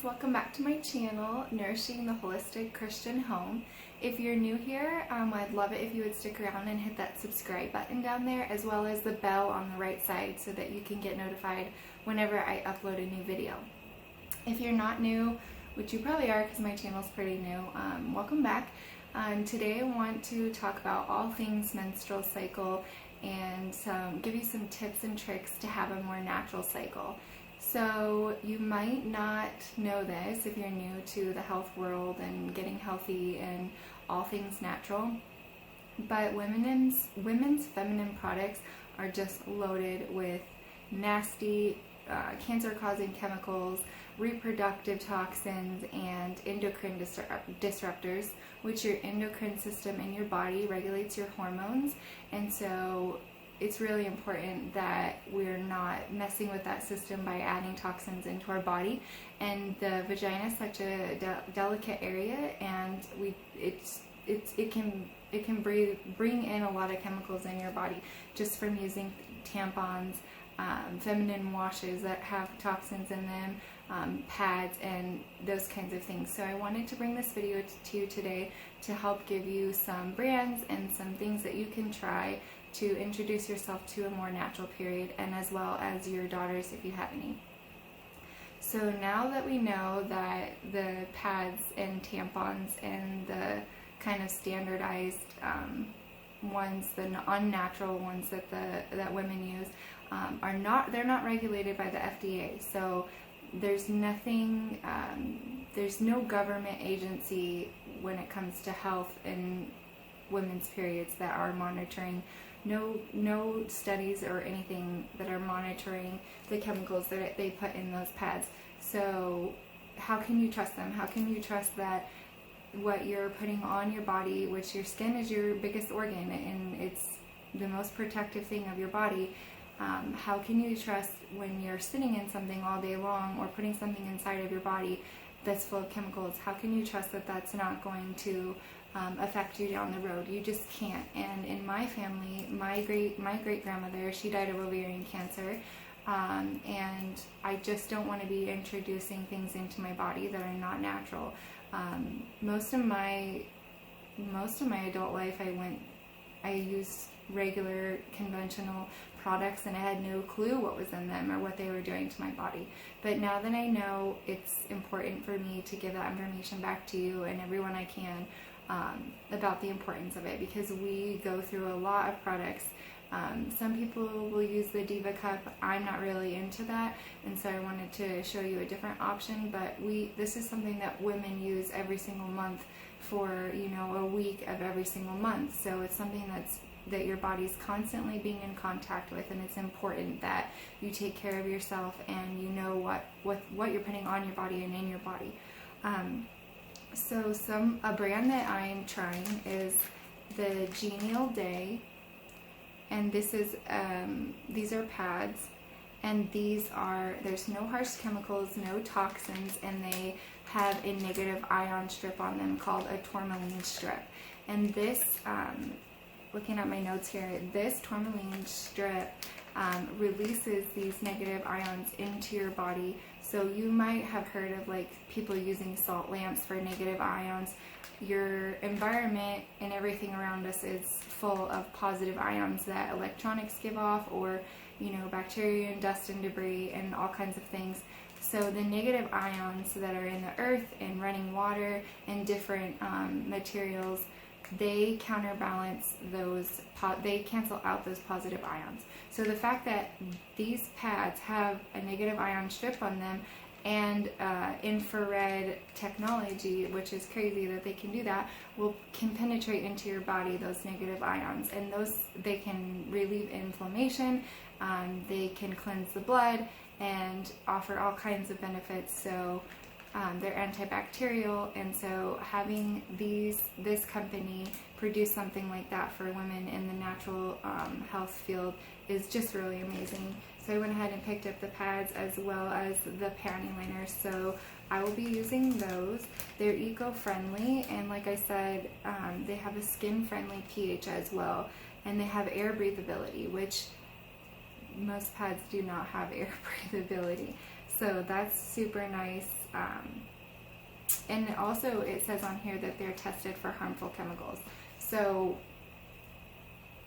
welcome back to my channel, Nourishing the Holistic Christian Home. If you're new here, I'd love it if you would stick around and hit that subscribe button down there, as well as the bell on the right side so that you can get notified whenever I upload a new video. If you're not new, which you probably are because my channel's pretty new, welcome back. Today I want to talk about all things menstrual cycle and give you some tips and tricks to have a more natural cycle. So you might not know this if you're new to the health world and getting healthy and all things natural, but women's feminine products are just loaded with nasty cancer-causing chemicals, reproductive toxins, and endocrine disruptors, which your endocrine system in your body regulates your hormones. And so it's really important that we're not messing with that system by adding toxins into our body. And the vagina is such a delicate area, and it can bring in a lot of chemicals in your body just from using tampons, feminine washes that have toxins in them, pads, and those kinds of things. So I wanted to bring this video to you today to help give you some brands and some things that you can try to introduce yourself to a more natural period, and as well as your daughters if you have any. So now that we know that the pads and tampons and the kind of standardized ones, the unnatural ones that women use, they're not regulated by the FDA. So there's nothing, there's no government agency when it comes to health and women's periods that are monitoring. No studies or anything that are monitoring the chemicals that they put in those pads. So how can you trust them? How can you trust that what you're putting on your body, which your skin is your biggest organ and it's the most protective thing of your body, how can you trust when you're sitting in something all day long or putting something inside of your body that's full of chemicals? How can you trust that that's not going to affect you down the road? You just can't. And in my family, my great grandmother, she died of ovarian cancer, and I just don't want to be introducing things into my body that are not natural. Most of my adult life, I used regular conventional products, and I had no clue what was in them or what they were doing to my body. But now that I know, it's important for me to give that information back to you and everyone I can about the importance of it, because we go through a lot of products. Some people will use the Diva Cup. I'm not really into that, and so I wanted to show you a different option. But this is something that women use every single month for, a week of every single month. So it's something that your body's constantly being in contact with, and it's important that you take care of yourself and you know what you're putting on your body and in your body. So a brand that I'm trying is the Genial Day, and this is these are pads, and there's no harsh chemicals, no toxins, and they have a negative ion strip on them called a tourmaline strip. And this, looking at my notes here, this tourmaline strip releases these negative ions into your body. So you might have heard of people using salt lamps for negative ions. Your environment and everything around us is full of positive ions that electronics give off, or bacteria and dust and debris and all kinds of things. So the negative ions that are in the earth and running water and different materials, they counterbalance those, they cancel out those positive ions. So the fact that these pads have a negative ion strip on them and infrared technology, which is crazy that they can do that, can penetrate into your body, those negative ions, and they can relieve inflammation, they can cleanse the blood and offer all kinds of benefits. So they're antibacterial, and so having this company produce something like that for women in the natural health field is just really amazing. So I went ahead and picked up the pads as well as the panty liners. So I will be using those. They're eco-friendly, and like I said, they have a skin-friendly pH as well, and they have air breathability, which most pads do not have air breathability. So that's super nice. and also it says on here that they're tested for harmful chemicals. So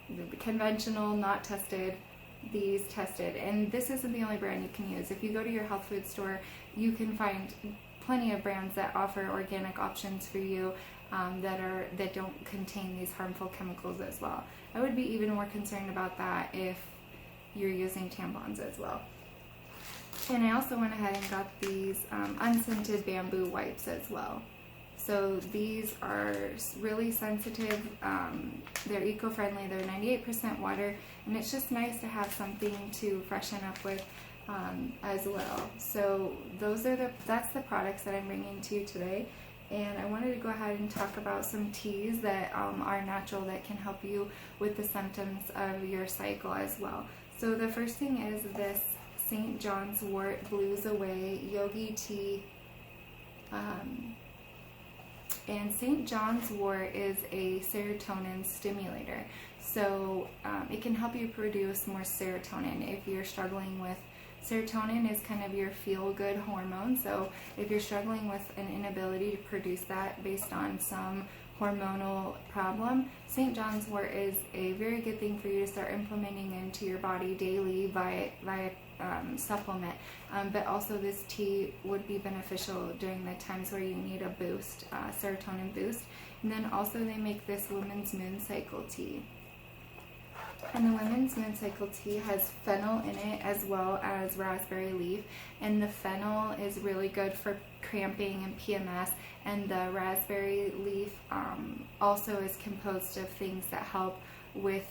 the conventional, not tested, these tested. And this isn't the only brand you can use. If you go to your health food store, you can find plenty of brands that offer organic options for you, that don't contain these harmful chemicals as well. I would be even more concerned about that if you're using tampons as well. And I also went ahead and got these unscented bamboo wipes as well. So these are really sensitive, they're eco-friendly, they're 98% water, and it's just nice to have something to freshen up with as well. So that's the products that I'm bringing to you today. And I wanted to go ahead and talk about some teas that are natural that can help you with the symptoms of your cycle as well. So the first thing is this St. John's Wort Blues Away Yogi Tea. And St. John's Wort is a serotonin stimulator. So it can help you produce more serotonin if you're struggling with. Serotonin is kind of your feel-good hormone. So if you're struggling with an inability to produce that based on some hormonal problem, St. John's Wort is a very good thing for you to start implementing into your body daily via supplement. But also this tea would be beneficial during the times where you need a boost, serotonin boost. And then also they make this Women's Moon Cycle tea. And the Women's Moon Cycle tea has fennel in it as well as raspberry leaf. And the fennel is really good for cramping and PMS. And the raspberry leaf also is composed of things that help with,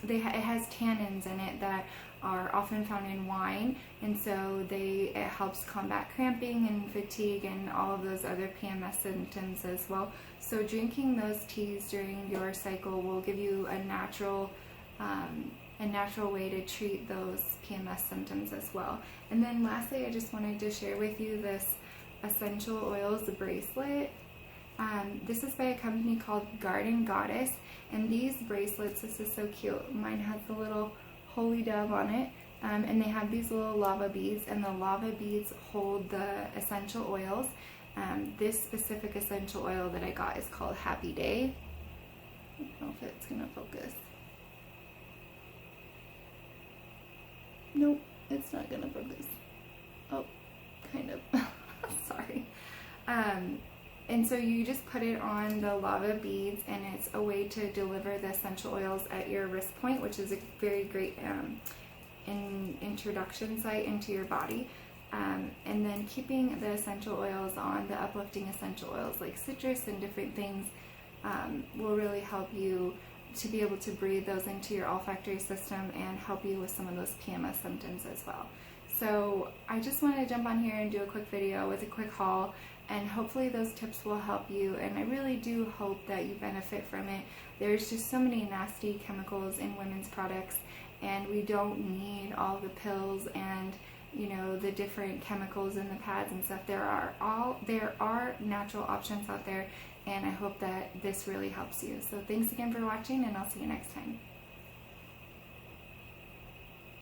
it has tannins in it that are often found in wine, and so it helps combat cramping and fatigue and all of those other PMS symptoms as well. So drinking those teas during your cycle will give you a natural way to treat those PMS symptoms as well. And then lastly, I just wanted to share with you this essential oils bracelet. This is by a company called Garden Goddess, and these bracelets, this is so cute. Mine has the little holy dove on it, and they have these little lava beads, and the lava beads hold the essential oils. This specific essential oil that I got is called Happy Day. I don't know if it's gonna focus. Nope, it's not gonna focus. Oh, kind of. Sorry. And so you just put it on the lava beads, and it's a way to deliver the essential oils at your wrist point, which is a very great introduction site into your body. And then keeping the essential oils on, the uplifting essential oils like citrus and different things, will really help you to be able to breathe those into your olfactory system and help you with some of those PMS symptoms as well. So I just wanted to jump on here and do a quick video with a quick haul, and hopefully those tips will help you, and I really do hope that you benefit from it. There's just so many nasty chemicals in women's products, and we don't need all the pills and the different chemicals in the pads and stuff. There are natural options out there, and I hope that this really helps you. So thanks again for watching, and I'll see you next time.